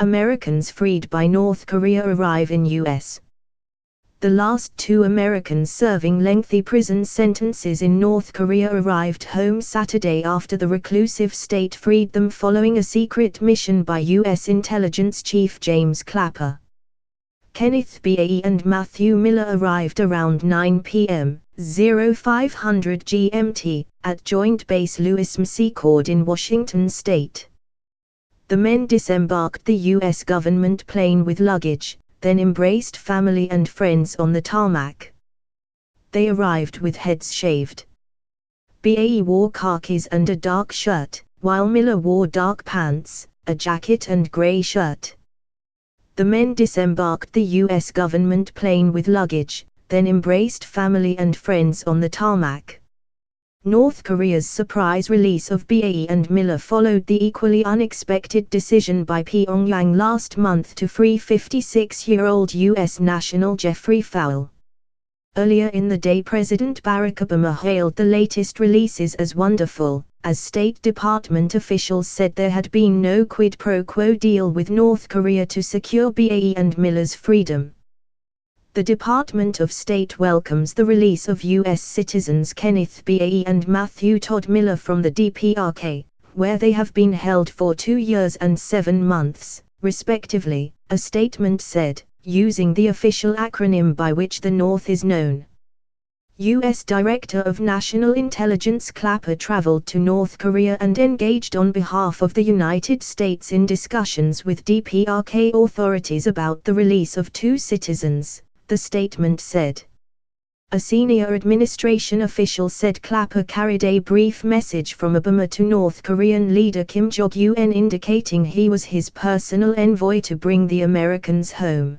Americans freed by North Korea arrive in U.S. The last 2 Americans serving lengthy prison sentences in North Korea arrived home Saturday after the reclusive state freed them following a secret mission by U.S. Intelligence Chief James Clapper. Kenneth BAE and Matthew Miller arrived around 9 p.m. 0500 GMT at Joint Base Lewis-McChord in Washington state. The men disembarked the U.S. government plane with luggage, then embraced family and friends on the tarmac. They arrived with heads shaved. BAE wore khakis and a dark shirt, while Miller wore dark pants, a jacket and grey shirt. The men disembarked the U.S. government plane with luggage, then embraced family and friends on the tarmac. North Korea's surprise release of BAE and Miller followed the equally unexpected decision by Pyongyang last month to free 56-year-old U.S. national Jeffrey Fowle. Earlier in the day, President Barack Obama hailed the latest releases as wonderful, as State Department officials said there had been no quid pro quo deal with North Korea to secure BAE and Miller's freedom. The Department of State welcomes the release of U.S. citizens Kenneth BAE and Matthew Todd Miller from the DPRK, where they have been held for 2 years and 7 months, respectively, a statement said, using the official acronym by which the North is known. U.S. Director of National Intelligence Clapper traveled to North Korea and engaged on behalf of the United States in discussions with DPRK authorities about the release of 2 citizens, the statement said. A senior administration official said Clapper carried a brief message from Obama to North Korean leader Kim Jong Un indicating he was his personal envoy to bring the Americans home.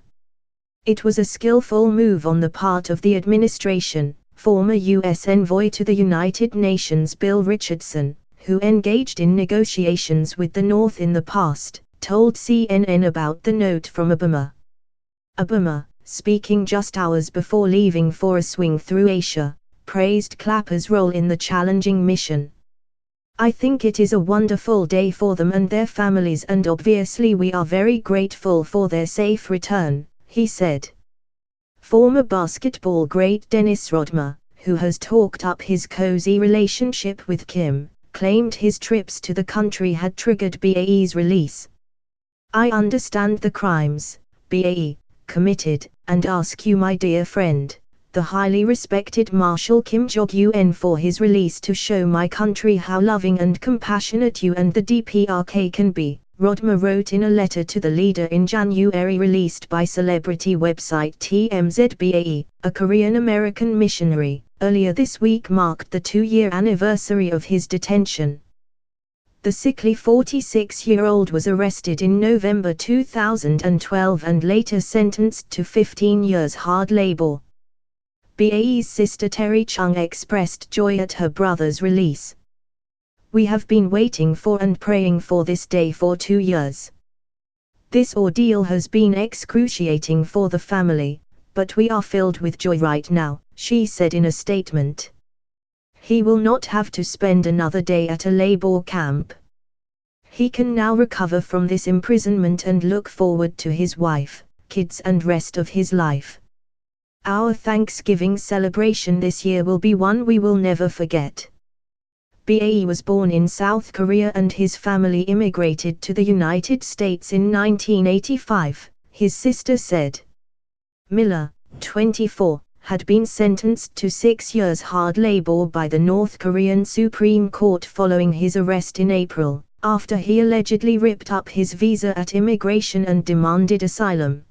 It was a skillful move on the part of the administration, former U.S. envoy to the United Nations Bill Richardson, who engaged in negotiations with the North in the past, told CNN about the note from Obama. Obama, speaking just hours before leaving for a swing through Asia, praised Clapper's role in the challenging mission. "I think it is a wonderful day for them and their families, and obviously we are very grateful for their safe return," he said. Former basketball great Dennis Rodman, who has talked up his cozy relationship with Kim, claimed his trips to the country had triggered BAE's release. "I understand the crimes BAE committed, and ask you, my dear friend, the highly respected Marshal Kim Jong-un, for his release to show my country how loving and compassionate you and the DPRK can be," Rodman wrote in a letter to the leader in January, released by celebrity website TMZ. BAE, a Korean-American missionary, earlier this week marked the 2-year anniversary of his detention. The sickly 46-year-old was arrested in November 2012 and later sentenced to 15 years hard labor. BAE's sister Terry Chung expressed joy at her brother's release. "We have been waiting for and praying for this day for 2 years. This ordeal has been excruciating for the family, but we are filled with joy right now," she said in a statement. "He will not have to spend another day at a labor camp. He can now recover from this imprisonment and look forward to his wife, kids and rest of his life. Our Thanksgiving celebration this year will be one we will never forget." BAE was born in South Korea and his family immigrated to the United States in 1985, his sister said. Miller, 24, had been sentenced to 6 years hard labor by the North Korean Supreme Court following his arrest in April, after he allegedly ripped up his visa at immigration and demanded asylum.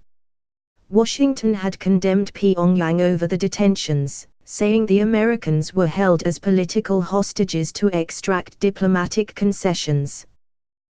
Washington had condemned Pyongyang over the detentions, saying the Americans were held as political hostages to extract diplomatic concessions.